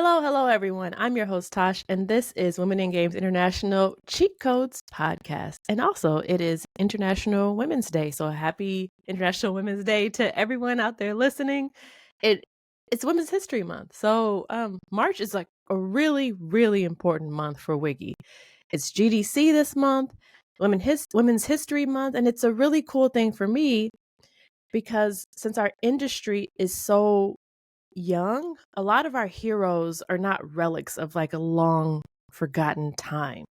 Hello, everyone. I'm your host, Tosh, and this is Women in Games International Cheat Codes podcast. And also, it is International Women's Day. So, happy International Women's Day to everyone out there listening. It's Women's History Month. So, March is like a really, really important month for WIGI. It's GDC this month, Women's History Month, and it's a really cool thing for me because since our industry is so young, a lot of our heroes are not relics of like a long forgotten time.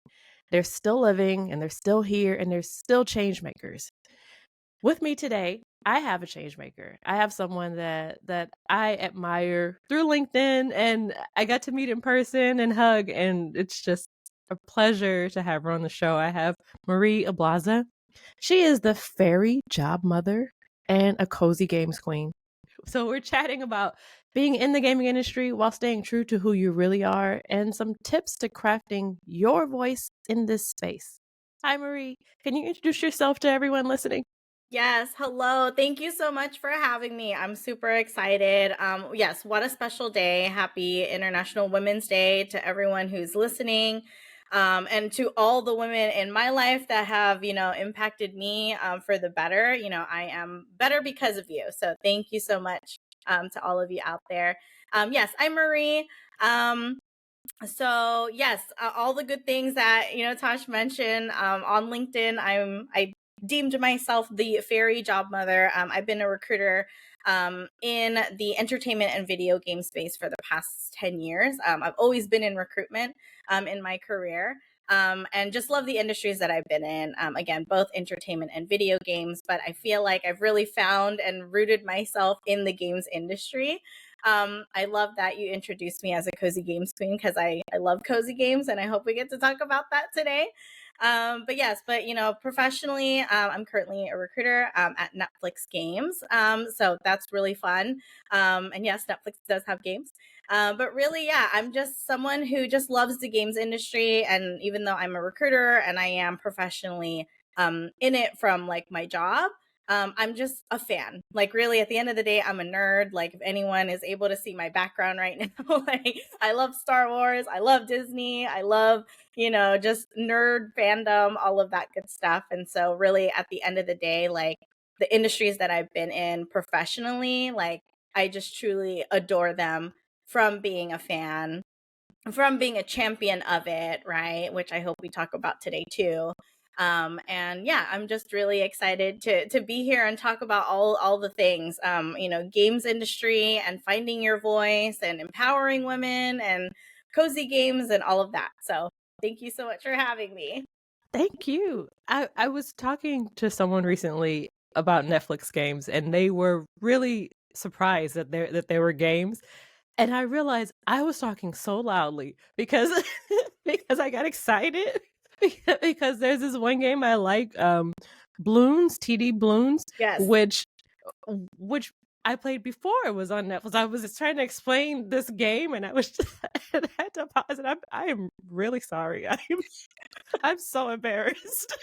They're still living and they're still here and they're still change makers. With me today, I have a change maker. I have someone that I admire through LinkedIn and I got to meet in person and hug, and it's just a pleasure to have her on the show. I have Marie Ablaza. She is the fairy job mother and a cozy games queen. So we're chatting about being in the gaming industry while staying true to who you really are and some tips to crafting your voice in this space. Hi, Marie. Can you introduce yourself to everyone listening? Yes, hello. Thank you so much for having me. I'm super excited. Yes, what a special day. Happy International Women's Day to everyone who's listening. And to all the women in my life that have, impacted me for the better. I am better because of you. So thank you so much to all of you out there. Yes, I'm Marie. So yes, all the good things that Tosh mentioned on LinkedIn. I deemed myself the fairy job mother. I've been a recruiter in the entertainment and video game space for the past 10 years. I've always been in recruitment in my career. And just love the industries that I've been in. Again, both entertainment and video games, but I feel like I've really found and rooted myself in the games industry. I love that you introduced me as a cozy games queen because I love cozy games, and I hope we get to talk about that today. But professionally, I'm currently a recruiter at Netflix Games. So that's really fun. And yes, Netflix does have games. But really, yeah, I'm just someone who just loves the games industry. And even though I'm a recruiter and I am professionally in it from like my job, I'm just a fan. Like, really, at the end of the day, I'm a nerd. Like, if anyone is able to see my background right now, like, I love Star Wars, I love Disney, I love, just nerd fandom, all of that good stuff. And so, really, at the end of the day, like, the industries that I've been in professionally, like, I just truly adore them from being a fan, from being a champion of it, right? Which I hope we talk about today too. And yeah, I'm just really excited to be here and talk about all the things, games industry and finding your voice and empowering women and cozy games and all of that. So thank you so much for having me. Thank you. I was talking to someone recently about Netflix games, and they were really surprised that there were games. And I realized I was talking so loudly because because I got excited because there's this one game I like, Bloons, TD Bloons, Yes. which I played before it was on Netflix. I was just trying to explain this game, and I was just and I had to pause. And I am really sorry. I'm so embarrassed.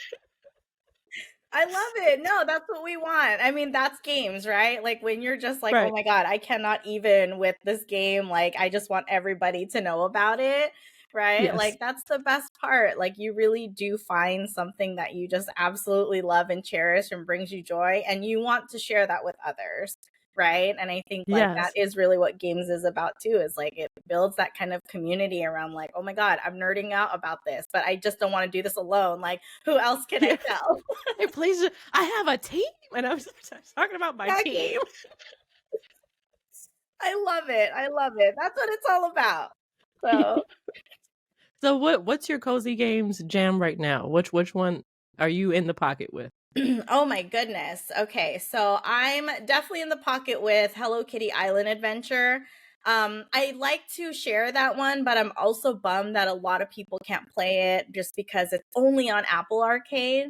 I love it. No, that's what we want. I mean, that's games, right? Like when you're just like, oh Right. my God, I cannot even with this game. Like, I just want everybody to know about it, right? Yes. Like, that's the best part. Like, you really do find something that you just absolutely love and cherish and brings you joy, and you want to share that with others. Right. And I think like that Yes. is really what games is about too, is like it builds that kind of community around like, oh my God, I'm nerding out about this, but I just don't want to do this alone. Like, who else can I Yeah. tell? Hey, please. I have a team, and I was talking about my Exactly. team. I love it. I love it. That's what it's all about. So, So what's your cozy games jam right now? Which one are you in the pocket with? oh my goodness. Okay, so I'm definitely in the pocket with Hello Kitty Island Adventure. I like to share that one, but I'm also bummed that a lot of people can't play it just because it's only on Apple Arcade.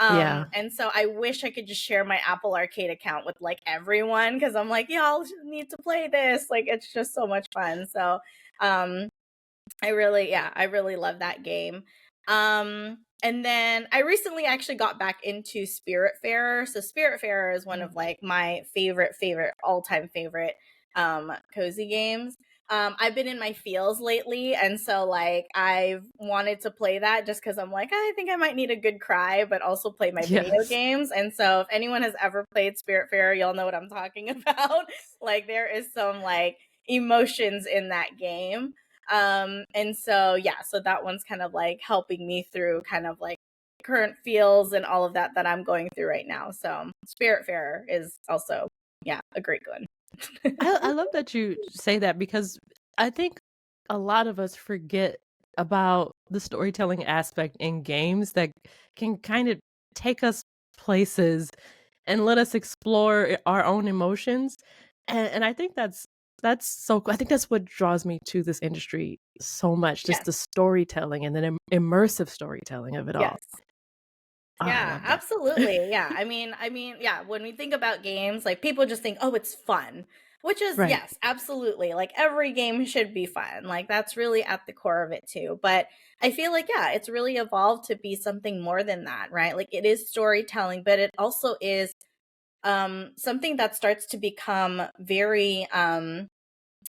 Yeah. And so I wish I could just share my Apple Arcade account with like everyone because I'm like, y'all need to play this. Like, it's just so much fun. So, um, I really love that game. And then I recently actually got back into Spiritfarer. So Spiritfarer is one of like my favorite all-time favorite cozy games. I've been in my feels lately, and so like I've wanted to play that just because I'm like, I think I might need a good cry, but also play my video Yes. games. And so if anyone has ever played Spiritfarer, y'all know what I'm talking about. Like there is some like emotions in that game. And so yeah, so that one's kind of like helping me through kind of like current feels and all of that I'm going through right now. So Spiritfarer is also, yeah, a great one. I love that you say that because I think a lot of us forget about the storytelling aspect in games that can kind of take us places and let us explore our own emotions. And I think that's so cool. I think that's what draws me to this industry so much, just Yes. the storytelling and then immersive storytelling of it all. Yes. Ah, I Yeah, love that. absolutely. Yeah. I mean, yeah, when we think about games, like people just think, "Oh, it's fun." Which is Right. yes, absolutely. Like every game should be fun. Like that's really at the core of it too. But I feel like yeah, it's really evolved to be something more than that, right? Like it is storytelling, but it also is something that starts to become very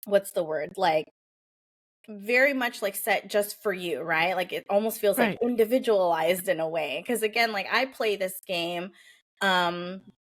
what's the word? Like very much like set just for you, right? Like it almost feels like Right. individualized in a way. Cause again, like I play this game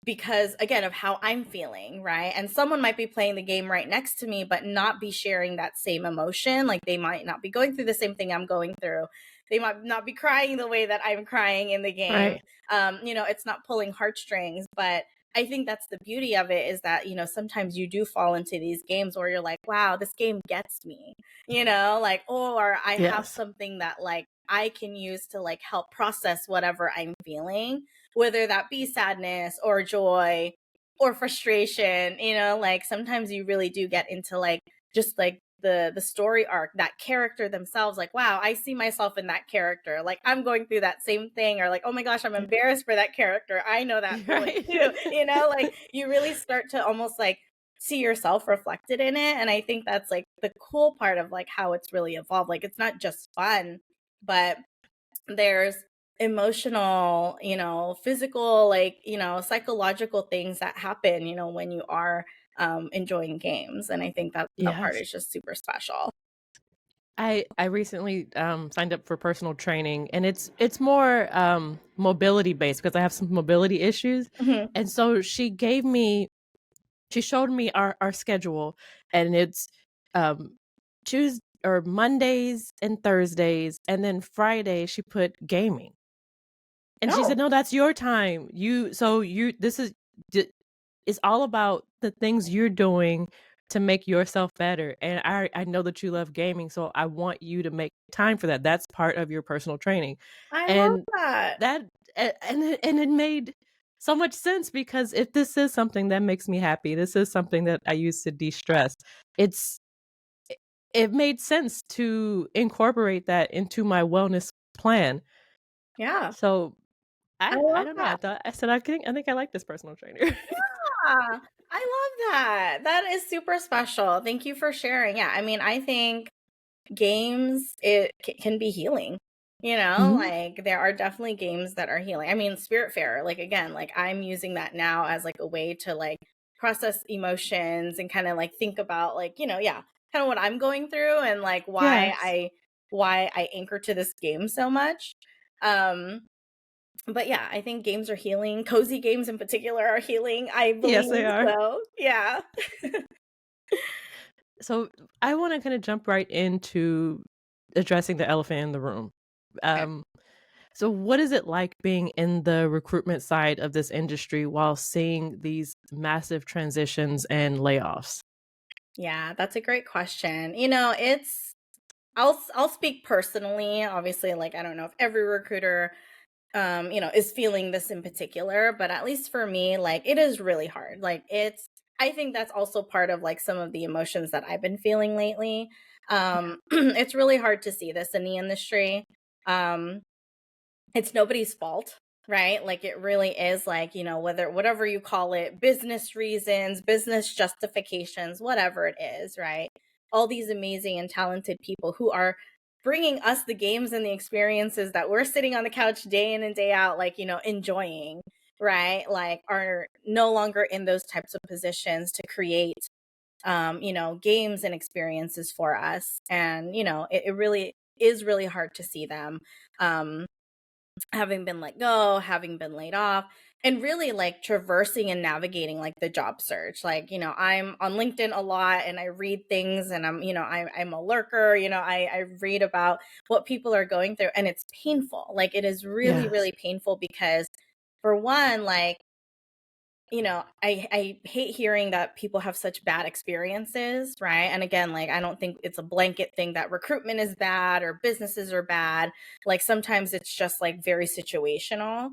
because again of how I'm feeling, right? And someone might be playing the game right next to me, but not be sharing that same emotion. Like they might not be going through the same thing I'm going through. They might not be crying the way that I'm crying in the game. Right. It's not pulling heartstrings, but I think that's the beauty of it is that, sometimes you do fall into these games where you're like, wow, this game gets me, like, or I have Yes. something that like I can use to like help process whatever I'm feeling, whether that be sadness or joy or frustration, like sometimes you really do get into like just like the story arc, that character themselves, like, wow, I see myself in that character. Like I'm going through that same thing, or like, oh my gosh, I'm Yeah. embarrassed for that character. I know that feeling Right. too. Like you really start to almost like see yourself reflected in it. And I think that's like the cool part of like how it's really evolved. Like it's not just fun, but there's emotional, physical, like, psychological things that happen, when you are enjoying games. And I think that part Yes. is just super special. I recently signed up for personal training, and it's more mobility based because I have some mobility issues. Mhm. And so she showed me our schedule, and it's Tuesday or Mondays and Thursdays, and then Friday she put gaming. And she said, Oh, "No, that's your time. This is it's all about the things you're doing to make yourself better. And I know that you love gaming, so I want you to make time for that. That's part of your personal training." I love And that. that and it made so much sense because if this is something that makes me happy, this is something that I use to de-stress. It's it made sense to incorporate that into my wellness plan. Yeah. So I I love don't know. that. I think I like this personal trainer. Yeah. I love that. That is super special. Thank you for sharing. Yeah. I mean, I think games can be healing, Mhm. like there are definitely games that are healing. I mean, Spiritfarer, like again, like I'm using that now as like a way to like process emotions and kind of like think about like, yeah, kind of what I'm going through and like Yes. why I anchor to this game so much. um but yeah, I think games are healing. Cozy games in particular are healing, I Yes, they believe. are. So yeah. So I want to kind of jump right into addressing the elephant in the room. Okay. Um, so what is it like being in the recruitment side of this industry while seeing these massive transitions and layoffs? Yeah, that's a great question. It's I'll speak personally. Obviously, like I don't know if every recruiter is feeling this in particular, but at least for me, like it is really hard. Like I think that's also part of like some of the emotions that I've been feeling lately. Yeah. It's really hard to see this in the industry. Um it's nobody's fault, right? Like it really is like, whatever you call it, business reasons, business justifications, whatever it is, right? All these amazing and talented people who are bringing us the games and the experiences that we're sitting on the couch day in and day out, like, enjoying, right? Like are no longer in those types of positions to create games and experiences for us. And, it really is really hard to see them um, having been let go, having been laid off, and really like traversing and navigating like the job search. Like, I'm on LinkedIn a lot and I read things, and I'm a lurker, I read about what people are going through, and it's painful. Like, it is really, Yes. really painful because, for one, like, I hate hearing that people have such bad experiences, right? And again, like, I don't think it's a blanket thing that recruitment is bad or businesses are bad. Like, sometimes it's just like very situational.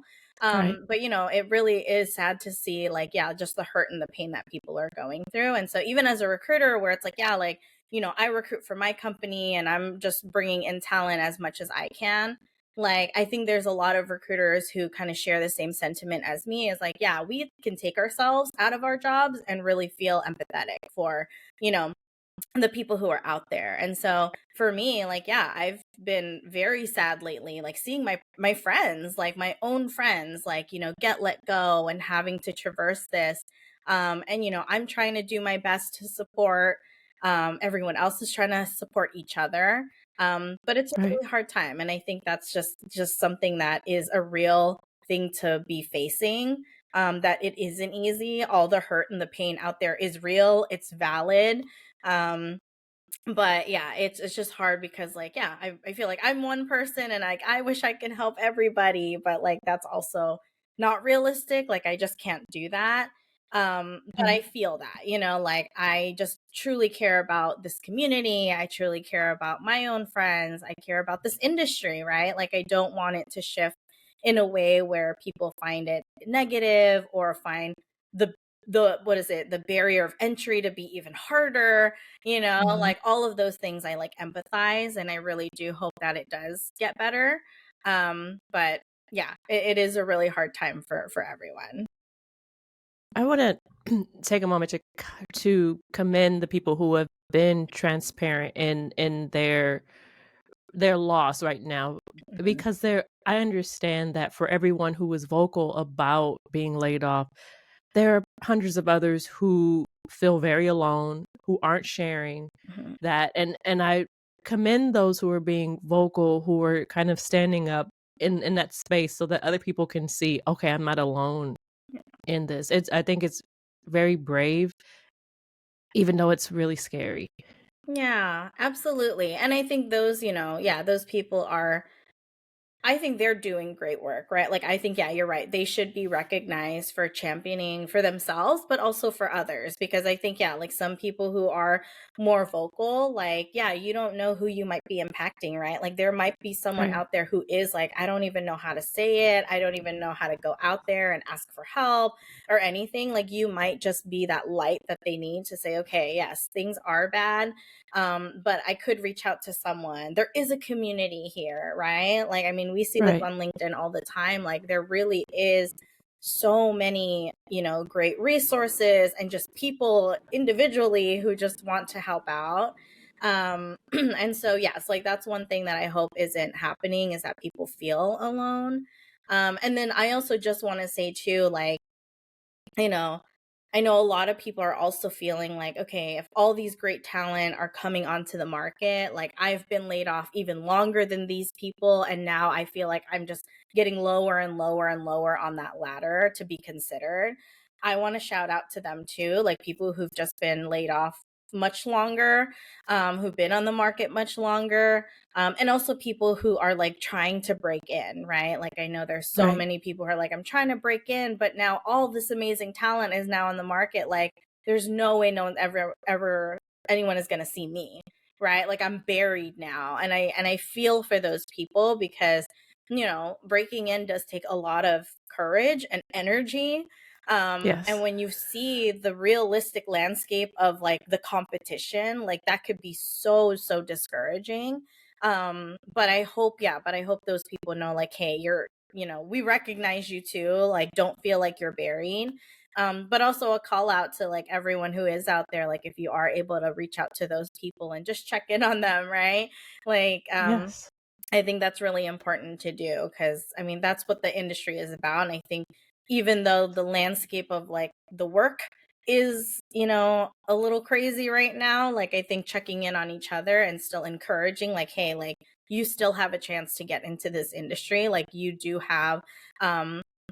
Right. But it really is sad to see, like, yeah, just the hurt and the pain that people are going through. And so even as a recruiter, where it's like, yeah, like, I recruit for my company and I'm just bringing in talent as much as I can. Like, I think there's a lot of recruiters who kind of share the same sentiment as me, is like, yeah, we can take ourselves out of our jobs and really feel empathetic for, you know, the people who are out there. And so for me, like, yeah, I've been very sad lately, like seeing my friends, like my own friends, like, get let go and having to traverse this. And I'm trying to do my best to support. Everyone else is trying to support each other. But it's a Right. really hard time. And I think that's just something that is a real thing to be facing. That it isn't easy. All the hurt and the pain out there is real. It's valid. Um, but yeah, it's just hard because, like, yeah, I feel like I'm one person and like I wish I could help everybody, but like that's also not realistic. Like, I just can't do that. But Mhm. I feel that, like, I just truly care about this community. I truly care about my own friends. I care about this industry, right? Like, I don't want it to shift in a way where people find it negative or find the what is it, the barrier of entry to be even harder. Mhm. Like, all of those things I like empathize, and I really do hope that it does get better. But yeah, it is a really hard time for everyone. I wanna take a moment to commend the people who have been transparent in their loss right now, Mhm, because I understand that for everyone who was vocal about being laid off, there are hundreds of others who feel very alone, who aren't sharing mhm. that, and I commend those who are being vocal, who are kind of standing up in that space so that other people can see, "Okay, I'm not alone in this." I think it's very brave, even though it's really scary. Yeah, absolutely. And I think those, yeah, those people are, I think they're doing great work, right? Like, I think, yeah, you're right. They should be recognized for championing for themselves, but also for others. Because I think, yeah, like, some people who are more vocal, like, yeah, you don't know who you might be impacting, right? Like, there might be someone Right, out there who is like, I don't even know how to say it. I don't even know how to go out there and ask for help or anything. Like, you might just be that light that they need to say, okay, yes, things are bad, but I could reach out to someone. There is a community here, right? Like, I mean, we see this right. on LinkedIn all the time. Like, there really is so many, great resources and just people individually who just want to help out. And so, yes, like, that's one thing that I hope isn't happening, is that people feel alone. And then I also just want to say too, like, you know, I know a lot of people are also feeling like, okay, if all these great talent are coming onto the market, like, I've been laid off even longer than these people. And now I feel like I'm just getting lower and lower and lower on that ladder to be considered. I want to shout out to them too, like people who've just been laid off much longer, who've been on the market much longer, and also people who are like trying to break in, right? Like, I know there's so Right. many people who are like, I'm trying to break in, but now all this amazing talent is now on the market. Like, there's no way no one ever anyone is going to see me, right? Like, I'm buried now. And I feel for those people because, breaking in does take a lot of courage and energy. And Yes. when you see the realistic landscape of like the competition, like, that could be so, so discouraging. But I hope those people know, like, hey, we recognize you too, like, don't feel like you're buried. But also a call out to like everyone who is out there, like, if you are able to reach out to those people and just check in on them, right? Like, Yes. I think that's really important to do, because I mean, that's what the industry is about. And I think even though the landscape of like the work is, a little crazy right now. Like, I think checking in on each other and still encouraging, like, hey, like, you still have a chance to get into this industry. Like, you do have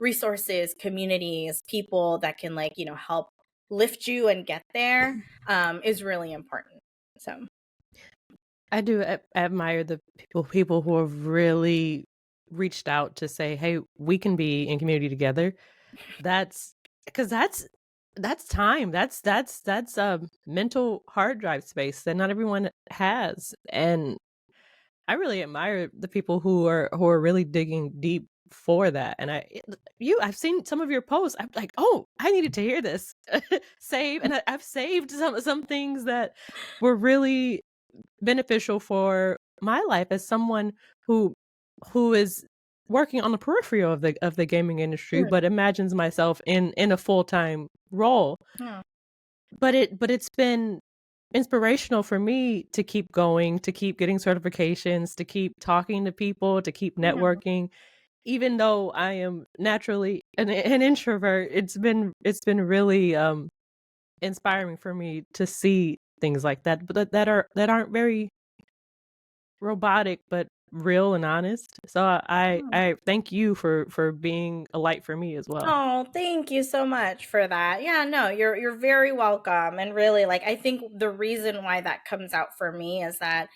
resources, communities, people that can, like, help lift you and get there, is really important. So I do admire the people who have really reached out to say, "Hey, we can be in community together." That's because that's time. That's mental hard drive space that not everyone has, and I really admire the people who are really digging deep for that. And I've seen some of your posts. I'm like, oh, I needed to hear this. Save, and I've saved some things that were really beneficial for my life as someone who who is working on the periphery of the gaming industry, mm, but imagines myself in a full-time role. yeah. But it's been inspirational for me to keep going, to keep getting certifications, to keep talking to people, to keep Yeah. networking. Even though I am naturally an introvert, it's been really inspiring for me to see things like that, but that aren't very robotic, but real and honest. So I thank you for being a light for me as well. Oh, thank you so much for that. Yeah, no, you're very welcome. And really, like, I think the reason why that comes out for me is that,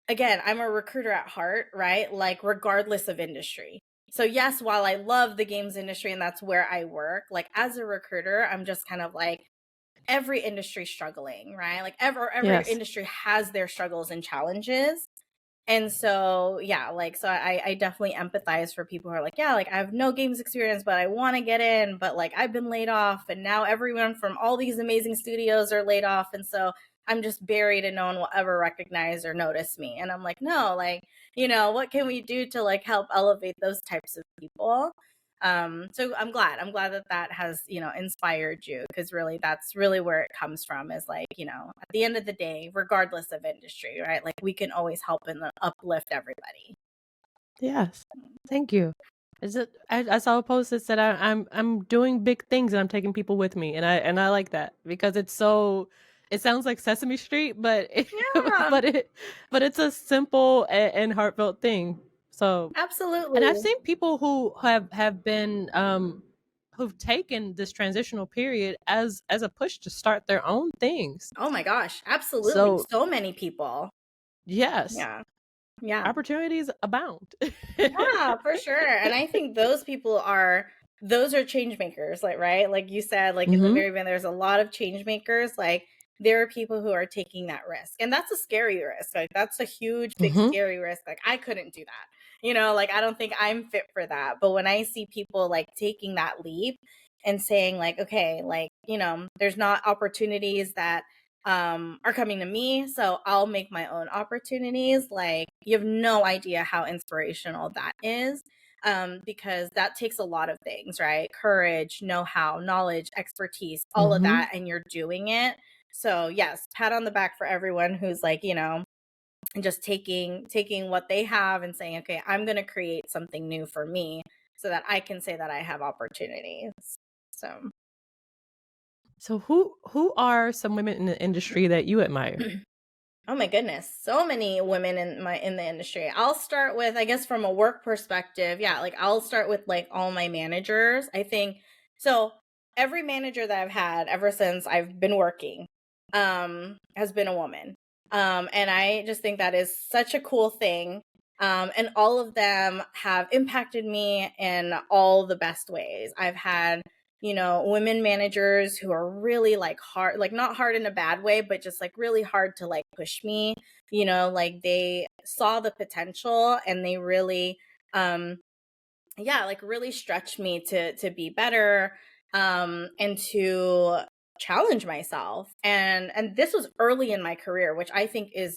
again, I'm a recruiter at heart, right? Like, regardless of industry. So yes, while I love the games industry and that's where I work, like, as a recruiter, I'm just kind of like, every industry struggling, right? Like, every Yes. industry has their struggles and challenges. And so, yeah, like, so I definitely empathize for people who are like, yeah, like, I have no games experience, but I want to get in, but like, I've been laid off, and now everyone from all these amazing studios are laid off. And so I'm just buried and no one will ever recognize or notice me. And I'm like, no, like, what can we do to like help elevate those types of people? So I'm glad that that has, inspired you, because really that's really where it comes from, is like, at the end of the day, regardless of industry, right? Like, we can always help and uplift everybody. Yes. Thank you. Is it I saw a post that said I'm doing big things and I'm taking people with me, and I like that because it sounds like Sesame Street, but Yeah, but it but it's a simple and heartfelt thing. So, and I've absolutely. seen people who have been who've taken this transitional period as a push to start their own things. Oh my gosh, absolutely. So, So many people. yes, Yeah. Yeah. opportunities abound. Yeah, for sure. And I think those are change makers, like, right? Like you said, like in the Mhm. very beginning, there's a lot of change makers. Like, there are people who are taking that risk. And that's a scary risk. Like, that's a huge, big, Mhm. scary risk. Like, I couldn't do that. Like, I don't think I'm fit for that. But when I see people like taking that leap and saying, like, okay, like, there's not opportunities that are coming to me, so I'll make my own opportunities. Like, you have no idea how inspirational that is, because that takes a lot of things, right? Courage, know-how, knowledge, expertise, all of Mhm. that, and you're doing it. So yes, pat on the back for everyone who's like, and just taking what they have and saying, okay, I'm going to create something new for me so that I can say that I have opportunities. So So who are some women in the industry that you admire? oh my goodness, so many women in the industry. I'll start with, I guess, from a work perspective. Yeah, like, I'll start with like all my managers. I think so. Every manager that I've had ever since I've been working has been a woman. And I just think that is such a cool thing. And all of them have impacted me in all the best ways. I've had, women managers who are really like hard, like, not hard in a bad way, but just like really hard to like push me. Like, they saw the potential and they really, um, yeah, like, really stretched me to be better, and to challenge myself. And this was early in my career, which I think is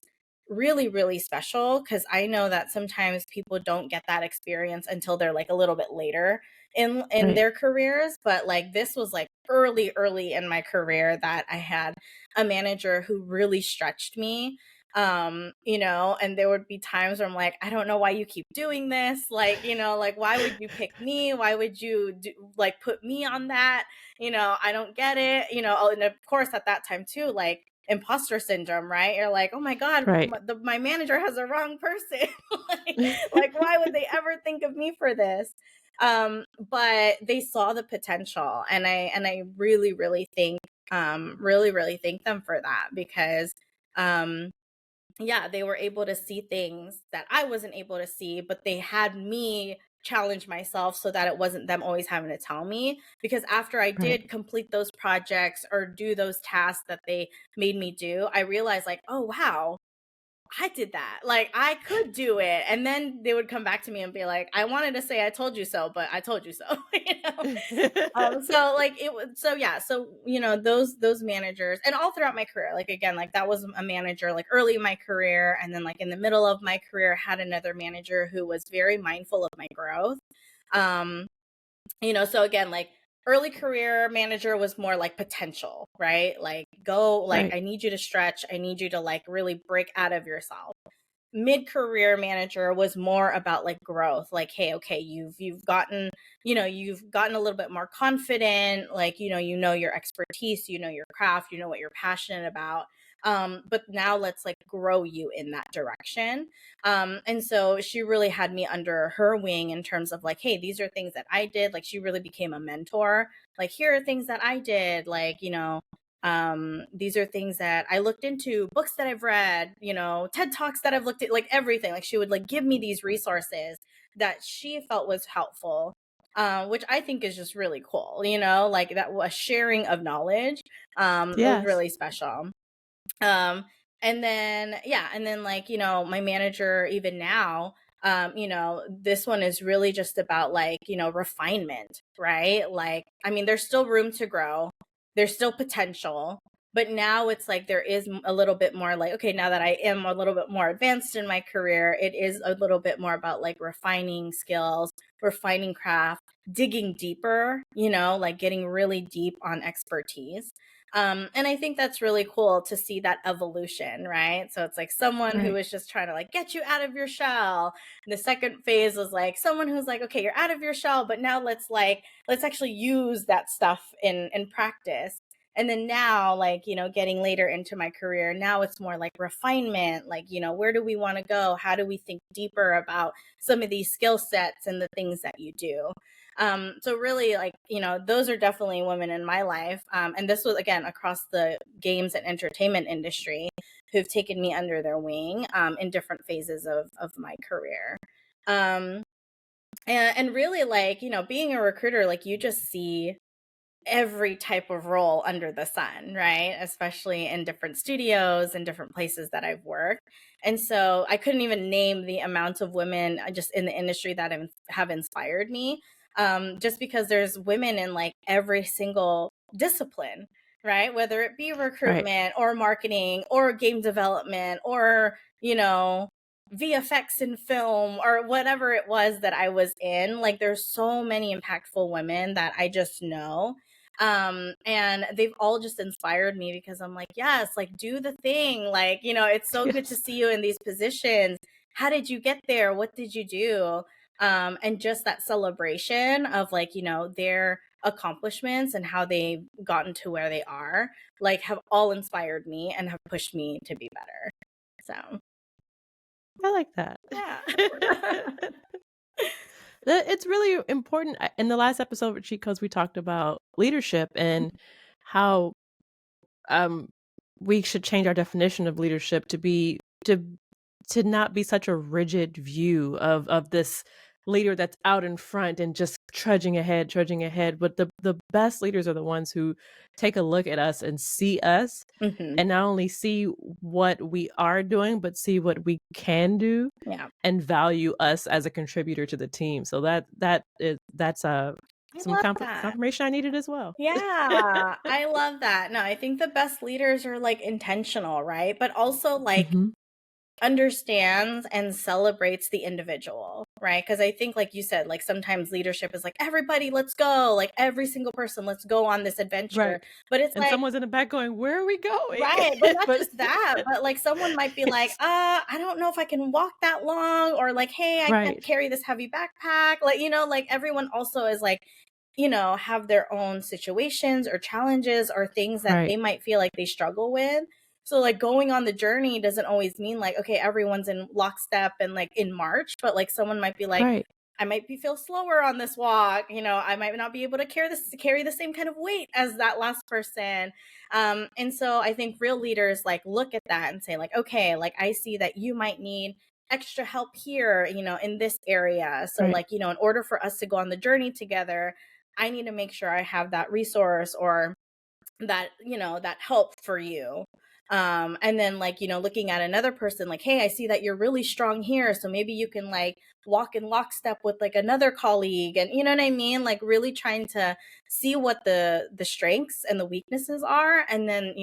really, really special, because I know that sometimes people don't get that experience until they're like a little bit later in Right. their careers. But like, this was like early in my career that I had a manager who really stretched me, You know, and there would be times where I'm like, I don't know why you keep doing this. Like, you know, like, why would you pick me? Why would you like put me on that? You know, I don't get it. You know, and of course at that time too, like imposter syndrome, right? You're like, oh my God, Right. my manager has the wrong person. like, why would they ever think of me for this? But they saw the potential, and I really, really think, really thank them for that, because, yeah, they were able to see things that I wasn't able to see, but they had me challenge myself so that it wasn't them always having to tell me. Because after I Right. did complete those projects or do those tasks that they made me do, I realized, like, oh, wow, I did that. Like, I could do it. And then they would come back to me and be like, I wanted to say I told you so, but I told you so, you know? So like it was, so yeah, so you know, those managers, and all throughout my career, like again, like that was a manager like early in my career, and then like in the middle of my career had another manager who was very mindful of my growth. Um, you know, so again, like early career manager was more like potential, right? Like, go, like, Right. I need you to stretch, I need you to like really break out of yourself. Mid-career manager was more about like growth, like, hey, okay, you've gotten, you know, you've gotten a little bit more confident, like, you know your expertise, you know your craft, you know what you're passionate about, but now let's like grow you in that direction. And so she really had me under her wing in terms of like, hey, these are things that I did. Like, she really became a mentor. Like, here are things that I did, like, you know, these are things that I looked into, books that I've read, you know, TED Talks that I've looked at, like everything. Like, she would like give me these resources that she felt was helpful, which I think is just really cool, you know, like that was sharing of knowledge. It was Yes. really special. Um, and then, yeah, and then like, you know, my manager, even now, you know, this one is really just about like, you know, refinement, right? Like, I mean, there's still room to grow, there's still potential, but now it's like there is a little bit more like, okay, now that I am a little bit more advanced in my career, it is a little bit more about like refining skills, refining craft, digging deeper, you know, like getting really deep on expertise. And I think that's really cool to see that evolution, right? So it's like someone who Right. is just trying to like get you out of your shell. And the second phase was like someone who's like, okay, you're out of your shell, but now let's actually use that stuff in practice. And then now, like, you know, getting later into my career, now it's more like refinement, like, you know, where do we want to go? How do we think deeper about some of these skill sets and the things that you do? So really, like, you know, those are definitely women in my life. And this was again across the games and entertainment industry who've taken me under their wing, in different phases of my career. Um, and really, like, you know, being a recruiter, like, you just see every type of role under the sun, right? Especially in different studios and different places that I've worked. And so I couldn't even name the amount of women, just in the industry that have inspired me. Just because there's women in like every single discipline, right? Whether it be Right. recruitment or marketing or game development or, you know, VFX in film or whatever it was that I was in. Like, there's so many impactful women that I just know, and they've all just inspired me because I'm like, yes, like, do the thing, like, you know, it's so good to Yes. see you in these positions. How did you get there? What did you do? And just that celebration of, like, you know, their accomplishments and how they've gotten to where they are, like, have all inspired me and have pushed me to be better. So I like that. yeah. It's really important. In the last episode with Cheat Codes, we talked about leadership and how um, we should change our definition of leadership to be to not be such a rigid view of this leader that's out in front and just trudging ahead. But the best leaders are the ones who take a look at us and see us, Hmm. and not only see what we are doing, but see what we can do Yeah. and value us as a contributor to the team. So that's I some love that. confirmation I needed as well. Yeah, I love that. No, I think the best leaders are like intentional, right? But also like Mhm. understands and celebrates the individual, right? Because I think, like you said, like sometimes leadership is like, everybody, let's go, like every single person, let's go on this adventure. Right. But it's And like, someone's in the back going, "Where are we going?" right, but not But just that, but like someone might be like, it's I don't know if I can walk that long, or like, hey, I can't right, carry this heavy backpack. Like, like everyone also is like, have their own situations or challenges or things that right, they might feel like they struggle with. So like going on the journey doesn't always mean like, okay, everyone's in lockstep and like in March, but like someone might be like, right. I might feel slower on this walk. I might not be able to carry the same kind of weight as that last person. And so I think real leaders like look at that and say like, okay, like I see that you might need extra help here, in this area. So Right. like, in order for us to go on the journey together, I need to make sure I have that resource or that that help for you. And then like looking at another person like, hey, I see that you're really strong here, so maybe you can like walk in lockstep with like another colleague, and you know what I mean, like really trying to see what the strengths and the weaknesses are, and then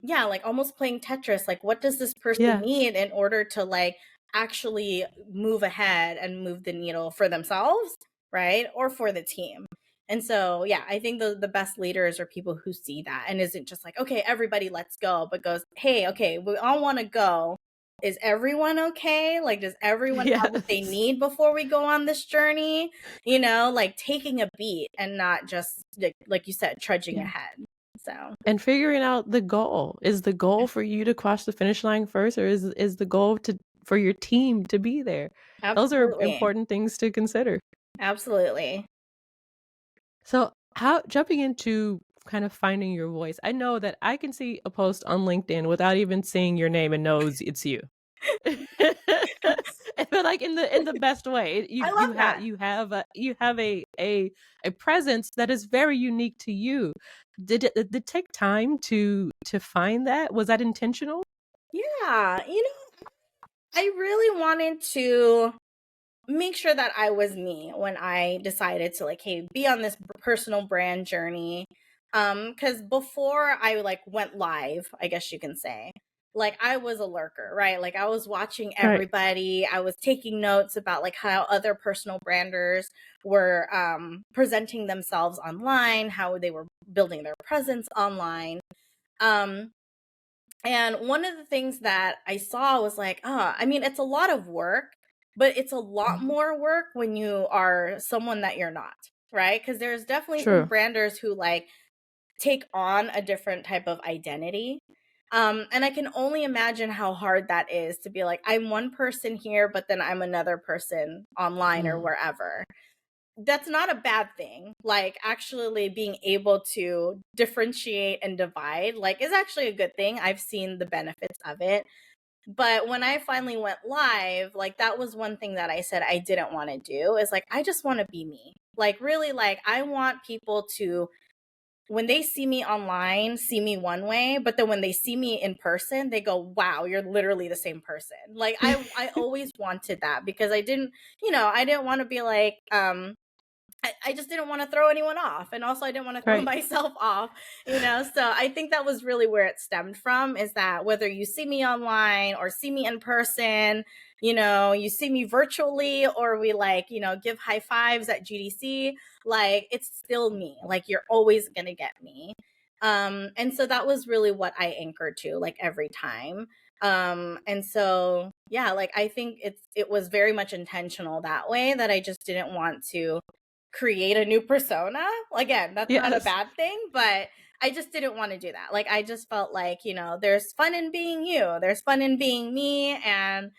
yeah, like almost playing Tetris, like what does this person Yes. need in order to like actually move ahead and move the needle for themselves, right, or for the team. And so, yeah, I think the best leaders are people who see that and isn't just like, okay, everybody, let's go, but goes, hey, okay, we all want to go. Is everyone okay? Like, does everyone have what they Yes. need before we go on this journey? Like taking a beat and not just like you said, trudging Yeah. ahead. So, And figuring out the goal. Is the goal for you to cross the finish line first, or is the goal for your team to be there? Those are absolutely. important things to consider. Absolutely. So, how jumping into kind of finding your voice. I know that I can see a post on LinkedIn without even seeing your name and knows it's you. But like in the best way. I You love that. you have a presence that is very unique to you. Did it take time to find that? Was that intentional? Yeah. I really wanted to make sure that I was me when I decided to like, hey, be on this personal brand journey. Because before I like went live, I guess you can say, like I was a lurker, right? Like I was watching Right. everybody. I was taking notes about like how other personal branders were presenting themselves online, how they were building their presence online. Um, and one of the things that I saw was like, I mean, it's a lot of work, but it's a lot Mhm. more work when you are someone that you're not, right? Because there's definitely some True. branders who like take on a different type of identity. And I can only imagine how hard that is to be like, I'm one person here, but then I'm another person online or Mm. wherever. That's not a bad thing. Like actually being able to differentiate and divide like is actually a good thing. I've seen the benefits of it. But when I finally went live, like that was one thing that I said I didn't want to do is like I just want to be me. Like really like I want people to when they see me online, see me one way, but then when they see me in person, they go, "Wow, you're literally the same person." Like I always wanted that because I didn't, I didn't want to be like I just didn't want to throw anyone off. And also I didn't want to throw Right. myself off, So I think that was really where it stemmed from is that whether you see me online or see me in person, you see me virtually or we like, give high fives at GDC, like it's still me. Like you're always going to get me. And so that was really what I anchored to like every time. And so yeah, like I think it was very much intentional that way that I just didn't want to create a new persona. Again, that's not a Yes. bad thing, but I just didn't want to do that. Like I just felt like, there's fun in being you. There's fun in being me and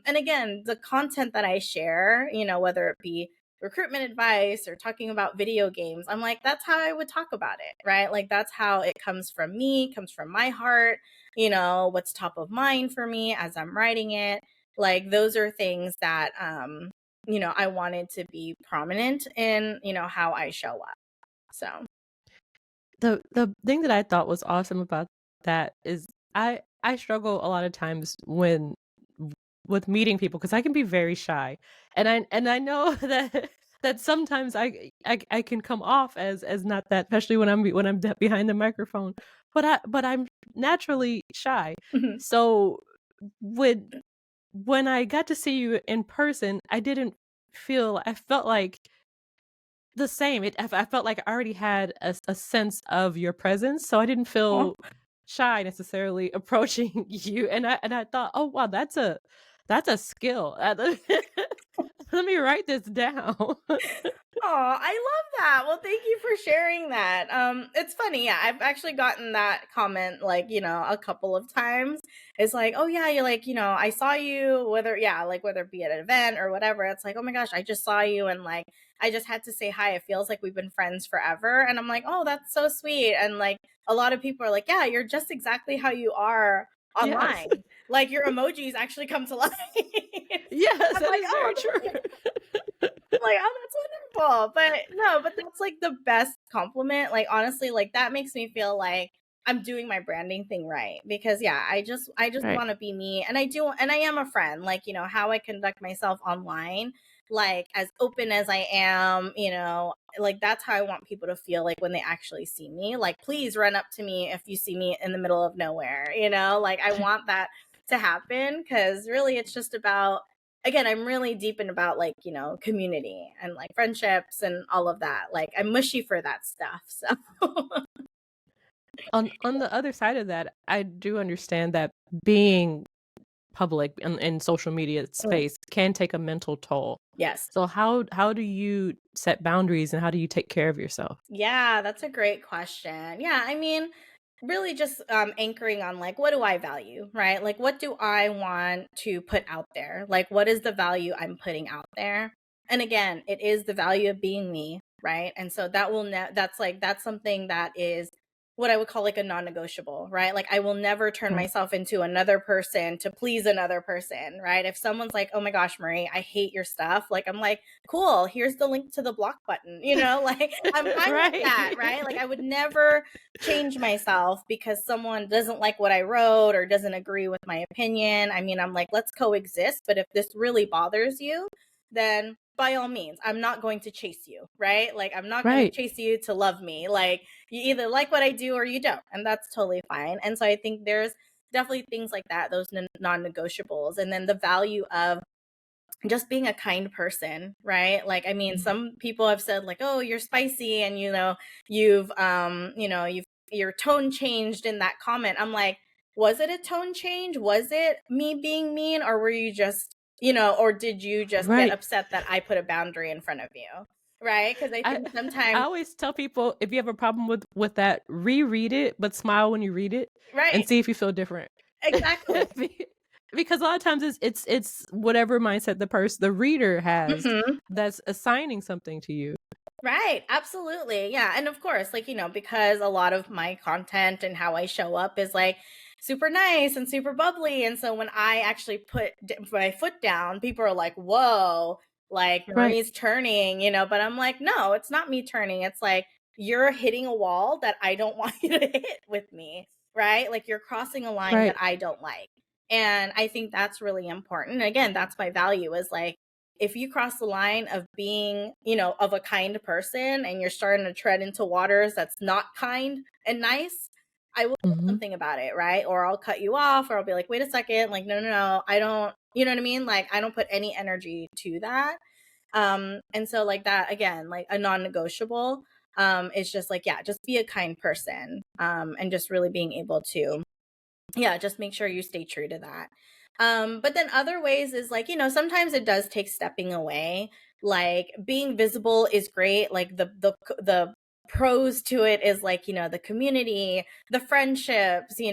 again, the content that I share, whether it be recruitment advice or talking about video games, I'm like that's how I would talk about it, right? Like that's how it comes from me, comes from my heart, what's top of mind for me as I'm writing it. Like those are things that I wanted to be prominent in, how I show up. So, The thing that I thought was awesome about that is I struggle a lot of times with meeting people because I can be very shy, and I know that sometimes I can come off as not that, especially when I'm behind the microphone, but I'm naturally shy. mhm. So when I got to see you in person, I felt like the same. I felt like I already had a sense of your presence, so I didn't Aw. feel shy necessarily approaching you, and I thought, "Oh, wow, that's a skill." Let me write this down. Oh, I love that. Well, thank you for sharing that. It's funny. Yeah, I've actually gotten that comment like, a couple of times. It's like, oh yeah, you're like, I saw you, whether it be at an event or whatever. It's like, oh my gosh, I just saw you and like I just had to say hi. It feels like we've been friends forever. And I'm like, oh, that's so sweet. And like a lot of people are like, yeah, you're just exactly how you are Yes. online. Like your emojis actually come to life. Yes, I'm that like, is oh, very true. I'm like, oh, that's wonderful. But no, but that's like the best compliment. Like honestly, like that makes me feel like I'm doing my branding thing right. Because yeah, I just Right. want to be me. And I do and I am a friend. Like, how I conduct myself online, like as open as I am, like that's how I want people to feel like when they actually see me. Like please run up to me if you see me in the middle of nowhere, like I want that to happen because really it's just about again, I'm really deep in about like, community and like friendships and all of that. Like I'm mushy for that stuff. So On the other side of that, I do understand that being public in social media Mm, space can take a mental toll. yes. So how do you set boundaries and how do you take care of yourself? Yeah, that's a great question. Yeah, I mean, really just anchoring on like, what do I value, right? Like, what do I want to put out there? Like, what is the value I'm putting out there? And again, it is the value of being me, right? And so that that's something that is what I would call like a non-negotiable, right? Like I will never turn Right. myself into another person to please another person, right? If someone's like, "Oh my gosh, Marie, I hate your stuff." Like I'm like, "Cool, here's the link to the block button." Like I'm fine with that, Right. right? Like I would never change myself because someone doesn't like what I wrote or doesn't agree with my opinion. I mean, I'm like, let's coexist, but if this really bothers you, then by all means, I'm not going to chase you, right? Like I'm not going to Right. chase you to love me. Like you either like what I do or you don't, and that's totally fine. And so I think there's definitely things like that, those non-negotiables, and then the value of just being a kind person, right? Like, I mean, Mhm. some people have said like, "Oh, you're spicy," and you've your tone changed in that comment. I'm like, was it a tone change? Was it me being mean, or were you just, or did you just get Right. upset that I put a boundary in front of you, right? Because I I think I sometimes, always tell people if you have a problem with that, reread it, but smile when you read it and right? see if you feel different. Exactly. Be because a lot of times it's whatever mindset the reader has Mhm. that's assigning something to you. Right, absolutely. Yeah. And of course, like, because a lot of my content and how I show up is like super nice and super bubbly. And so when I actually put my foot down, people are like, whoa, like Right. Marie's turning, but I'm like, no, it's not me turning. It's like you're hitting a wall that I don't want you to hit with me, right? Like you're crossing a line that Right. I don't like. And I think that's really important. Again, that's my value is like, if you cross the line of being, of a kind person and you're starting to tread into waters that's not kind and nice, I will do Mhm. something about it, right? Or I'll cut you off or I'll be like, wait a second, like, no, no, no, I don't, you know what I mean? Like, I don't put any energy to that. And so like that again, like a non-negotiable is just like, yeah, just be a kind person. And just really being able to yeah, just make sure you stay true to that. But then other ways is like, sometimes it does take stepping away. Like being visible is great. Like the pros to it is like, the community, the friendships, the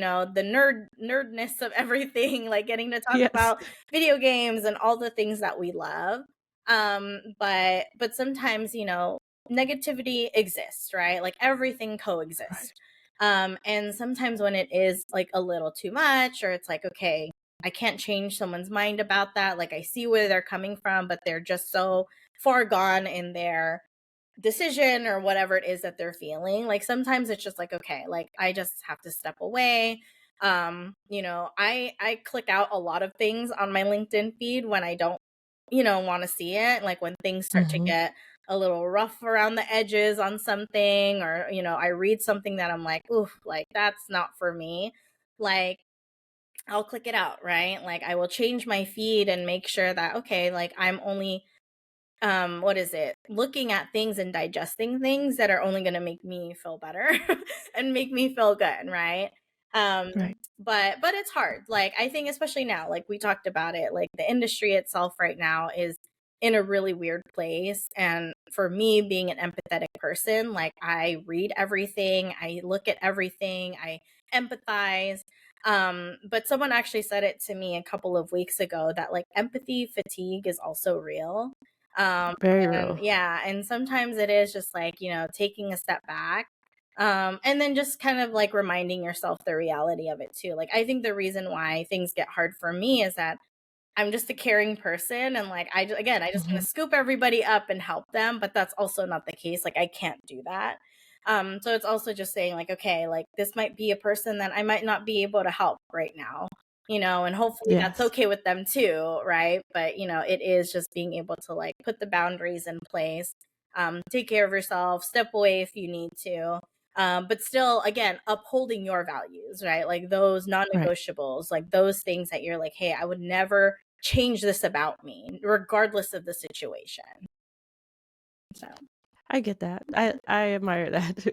nerdness of everything, like getting to talk Yes. about video games and all the things that we love. But sometimes, negativity exists, right? Like everything coexists. Right. And sometimes when it is like a little too much, or it's like, okay, I can't change someone's mind about that. Like I see where they're coming from, but they're just so far gone in their decision or whatever it is that they're feeling. Like sometimes it's just like, okay, like I just have to step away. I click out a lot of things on my LinkedIn feed when I don't want to see it. Like when things start to Mhm. get a little rough around the edges on something, or, I read something that I'm like, oof, like that's not for me. Like, I'll click it out, right? Like I will change my feed and make sure that, okay, like I'm only what is it, looking at things and digesting things that are only going to make me feel better and make me feel good, right? um Right. but it's hard. Like I think especially now, like we talked about it, like the industry itself right now is in a really weird place, and for me being an empathetic person, like I read everything, I look at everything, I empathize. But someone actually said it to me a couple of weeks ago that like empathy fatigue is also real. um, Very and real. yeah, and sometimes it is just like, taking a step back. And then just kind of like reminding yourself the reality of it too. Like, I think the reason why things get hard for me is that I'm just a caring person, and like again, I just want Mhm. to scoop everybody up and help them, but that's also not the case. Like I can't do that. So it's also just saying like, okay, like this might be a person that I might not be able to help right now, and hopefully that's Yes. okay with them too, right? But it is just being able to like put the boundaries in place, take care of yourself, step away if you need to, but still again upholding your values, right? Like those Right. non-negotiables, like those things that you're like, hey, I would never change this about me regardless of the situation. So I get that. I admire that too.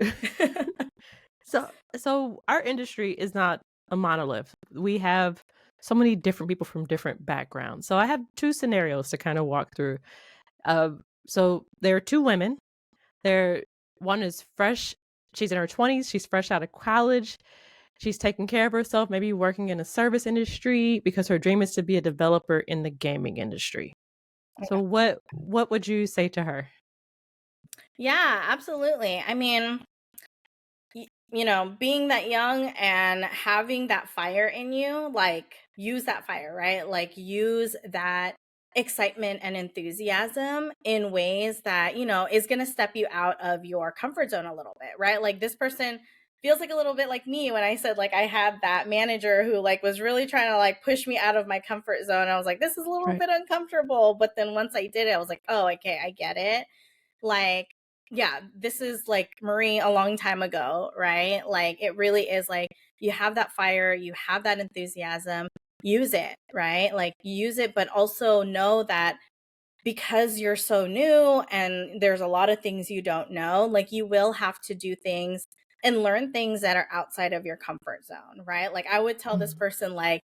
So our industry is not a monolith. We have so many different people from different backgrounds. So I have two scenarios to kind of walk through. Uh, so there are two women. There, one is fresh. She's in her 20s. She's fresh out of college. She's taking care of herself, maybe working in a service industry because her dream is to be a developer in the gaming industry. So what would you say to her? yeah, absolutely. I mean, being that young and having that fire in you, like use that fire, right? Like use that excitement and enthusiasm in ways that, is going to step you out of your comfort zone a little bit, right? Like this person feels like a little bit like me when I said like I had that manager who like was really trying to like push me out of my comfort zone. I was like, this is a little Right. bit uncomfortable, but then once I did it, I was like, oh, okay, I get it. Like, yeah, this is like Marie a long time ago, right? Like it really is like you have that fire, you have that enthusiasm, use it, right? Like use it, but also know that because you're so new and there's a lot of things you don't know, like you will have to do things and learn things that are outside of your comfort zone, right? Like I would tell this Mhm. person like,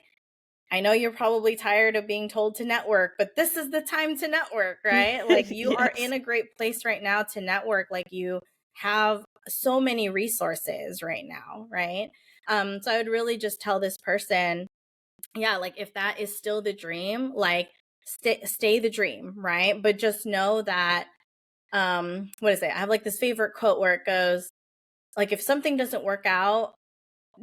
I know you're probably tired of being told to network, but this is the time to network, right? Like you are in Yes. a great place right now to network. Like you have so many resources right now, right? So I would really just tell this person, yeah, like if that is still the dream, like stay the dream, right? But just know that what is it? I have like this favorite quote where it goes, like if something doesn't work out,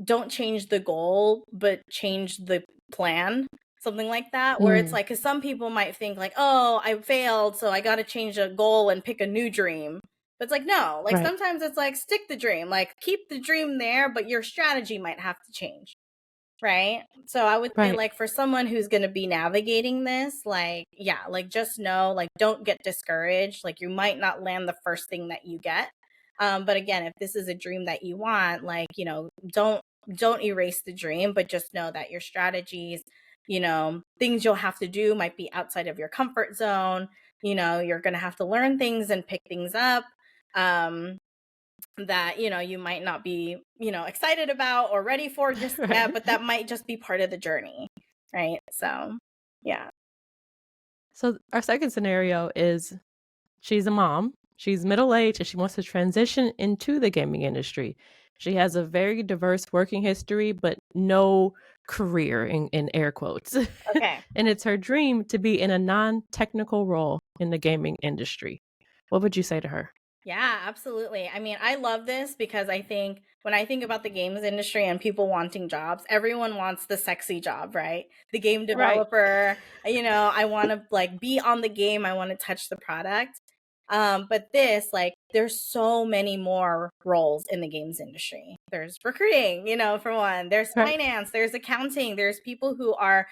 don't change the goal, but change the plan. Something like that, where it's Mm, like, because some people might think like, oh, I failed, so I got to change a goal and pick a new dream. But it's like, no, like right. sometimes it's like, stick the dream, like keep the dream there, but your strategy might have to change. Right. So I would say, Right. like, for someone who's going to be navigating this, like, yeah, like, just know, like, don't get discouraged. Like, you might not land the first thing that you get. But again, if this is a dream that you want, like, don't erase the dream, but just know that your strategies, things you'll have to do might be outside of your comfort zone. You're going to have to learn things and pick things up. Um, that you might not be excited about or ready for just yet, Right. but that might just be part of the journey, right? So yeah. So our second scenario is she's a mom. She's middle-aged and she wants to transition into the gaming industry. She has a very diverse working history, but no career in air quotes. Okay. And it's her dream to be in a non-technical role in the gaming industry. What would you say to her? Yeah, absolutely. I mean, I love this because I think when I think about the games industry and people wanting jobs, everyone wants the sexy job, right? The game Right. developer, I want to like be on the game, I want to touch the product. But this, like, there's so many more roles in the games industry. There's recruiting, for one, there's Right. finance, there's accounting, there's people who are,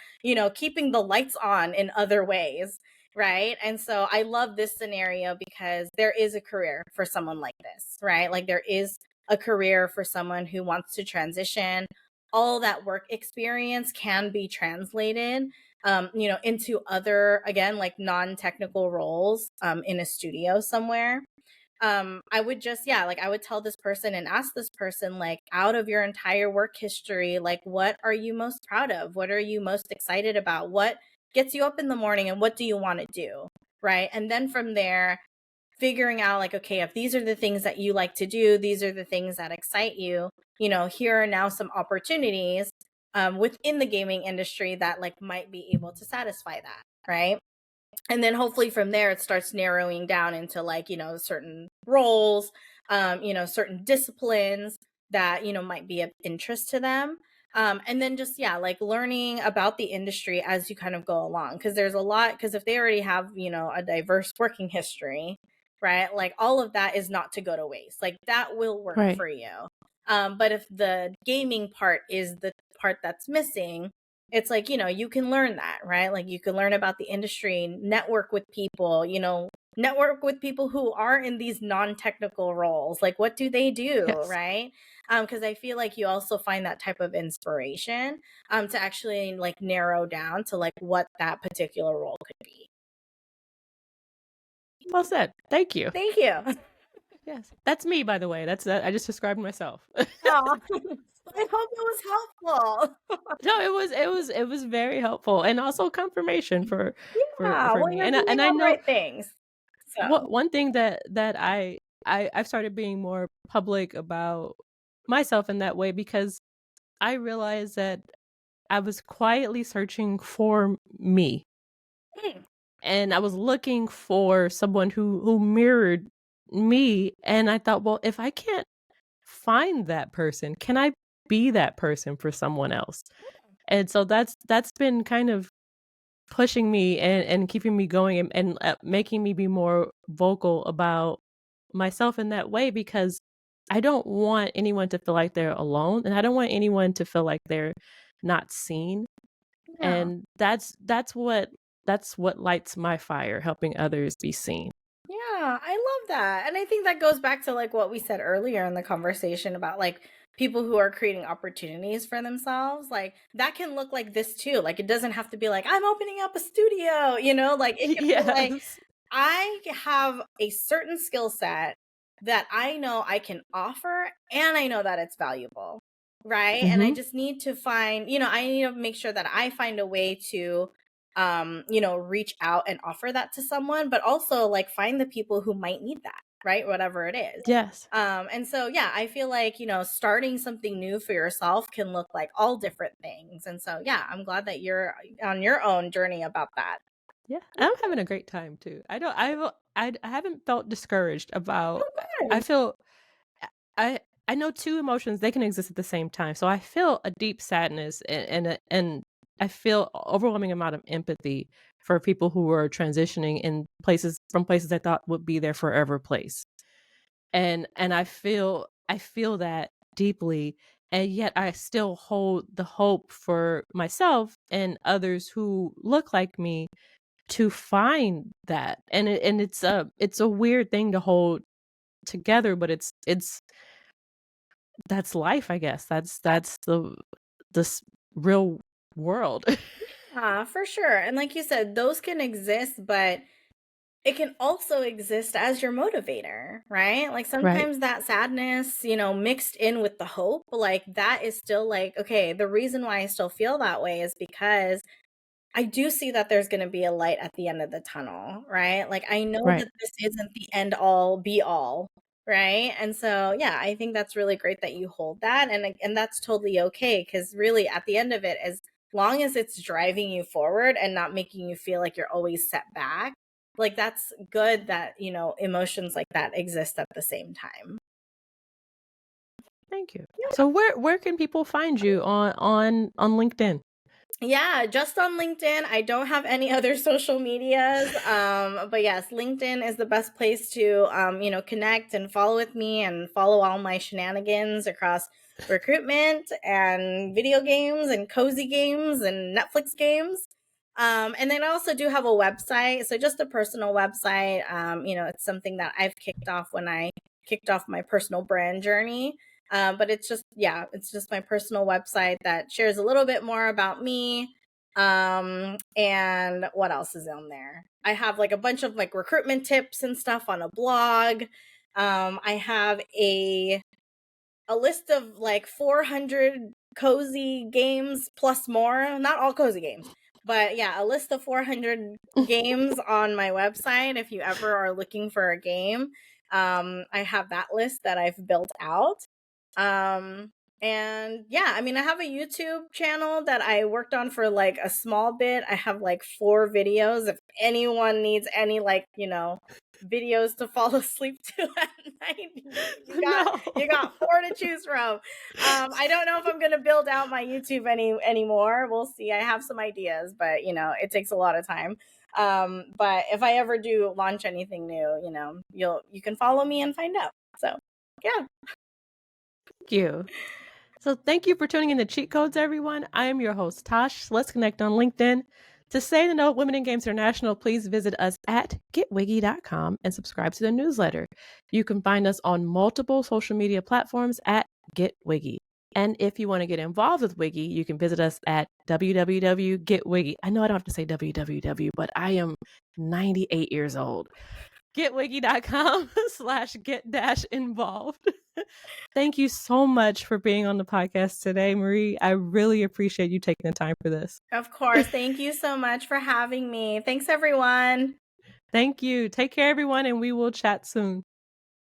keeping the lights on in other ways. Right. And so I love this scenario because there is a career for someone like this, right? Like there is a career for someone who wants to transition all that work experience can be translated, into other, again, like non-technical roles, in a studio somewhere. I would just, yeah, like I would tell this person and ask this person, like, out of your entire work history, like, what are you most proud of? What are you most excited about? What gets you up in the morning and what do you want to do? Right. And then from there, figuring out, like, okay, if these are the things that you like to do, these are the things that excite you, here are now some opportunities, within the gaming industry that like might be able to satisfy that. Right. And then hopefully from there it starts narrowing down into, like, certain roles, certain disciplines that might be of interest to them. And then just, yeah, like learning about the industry as you kind of go along, because there's a lot, because if they already have a diverse working history, right, like all of that is not to go to waste, like that will work Right. for you. But if the gaming part is the part that's missing, it's like, you can learn that, right? Like you can learn about the industry, network with people who are in these non-technical roles. Like what do they do, Yes. right? Because I feel like you also find that type of inspiration, to actually like narrow down to like what that particular role could be. Well said. Thank you. Thank you. Yes. That's me, by the way. That's I just described myself. Aw. I hope it was helpful. No, it was very helpful and also confirmation for Yeah, well, me. you're And doing I all the know right things. So, one thing that I've started being more public about myself in that way, because I realized that I was quietly searching for me, mm, and I was looking for someone who mirrored me, and I thought, well, if I can't find that person, can I be that person for someone else? And so that's been kind of pushing me and keeping me going, and making me be more vocal about myself in that way, because I don't want anyone to feel like they're alone, and I don't want anyone to feel like they're not seen. yeah. And that's what lights my fire, helping others be seen. Yeah, I love that. And I think that goes back to like what we said earlier in the conversation about like people who are creating opportunities for themselves. Like that can look like this too. Like it doesn't have to be like, I'm opening up a studio, like it can be like, Yes. I have a certain skill set that I know I can offer and I know that it's valuable. Right. And I Mhm. just need to find, I need to make sure that I find a way to reach out and offer that to someone, but also like find the people who might need that, right? Whatever it is. Yes. And so, yeah, I feel like, starting something new for yourself can look like all different things. And so, yeah, I'm glad that you're on your own journey about that. Yeah, I'm having a great time too. I don't I haven't felt discouraged about. Oh, I good. feel I I know two emotions, they can exist at the same time. So I feel a deep sadness, and I feel overwhelming amount of empathy for people who are transitioning in places from places I thought would be their forever place. And I feel that deeply, and yet I still hold the hope for myself and others who look like me to find that. And it's a weird thing to hold together, but it's that's life, I guess. That's this real world. For sure. And like you said, those can exist, but it can also exist as your motivator, right? Like Right, sometimes that sadness, mixed in with the hope, like that is still like, okay, the reason why I still feel that way is because I do see that there's going to be a light at the end of the tunnel, right? Like I know right. that this isn't the end all be all, right? And so, yeah, I think that's really great that you hold that, and that's totally okay, cuz really at the end of it, as long as it's driving you forward and not making you feel like you're always set back, like that's good that, emotions like that exist at the same time. Thank you. So where can people find you on LinkedIn? Yeah, just on LinkedIn. I don't have any other social medias. But yes, LinkedIn is the best place to connect and follow with me and follow all my shenanigans across recruitment and video games and cozy games and Netflix games. And then I also do have a website. So just a personal website. It's something that I've kicked off when I kicked off my personal brand journey. But it's just my personal website that shares a little bit more about me. And what else is on there? I have like a bunch of like recruitment tips and stuff on a blog. I have a list of like 400 cozy games plus more, not all cozy games, but yeah, a list of 400 games on my website if you ever are looking for a game. I have that list that I've built out. And yeah, I mean, I have a YouTube channel that I worked on for like a small bit. I have like 4 videos. If anyone needs any, like, videos to fall asleep to at night, you got 4 to choose from. I don't know if I'm gonna build out my YouTube anymore. We'll see. I have some ideas, but it takes a lot of time. But if I ever do launch anything new, you can follow me and find out. So yeah. Thank you. So thank you for tuning in to Cheat Codes, everyone. I am your host, Tosh. Let's connect on LinkedIn. To stay to know Women in Games International, please visit us at getwiggy.com and subscribe to the newsletter. You can find us on multiple social media platforms at GetWiggy. And if you want to get involved with Wiggy, you can visit us at www.getwiggy. I know I don't have to say www, but I am 98 years old. getwiggy.com/get-involved. Thank you so much for being on the podcast today, Marie. I really appreciate you taking the time for this. Of course. Thank you so much for having me. Thanks, everyone. Thank you. Take care, everyone, and we will chat soon.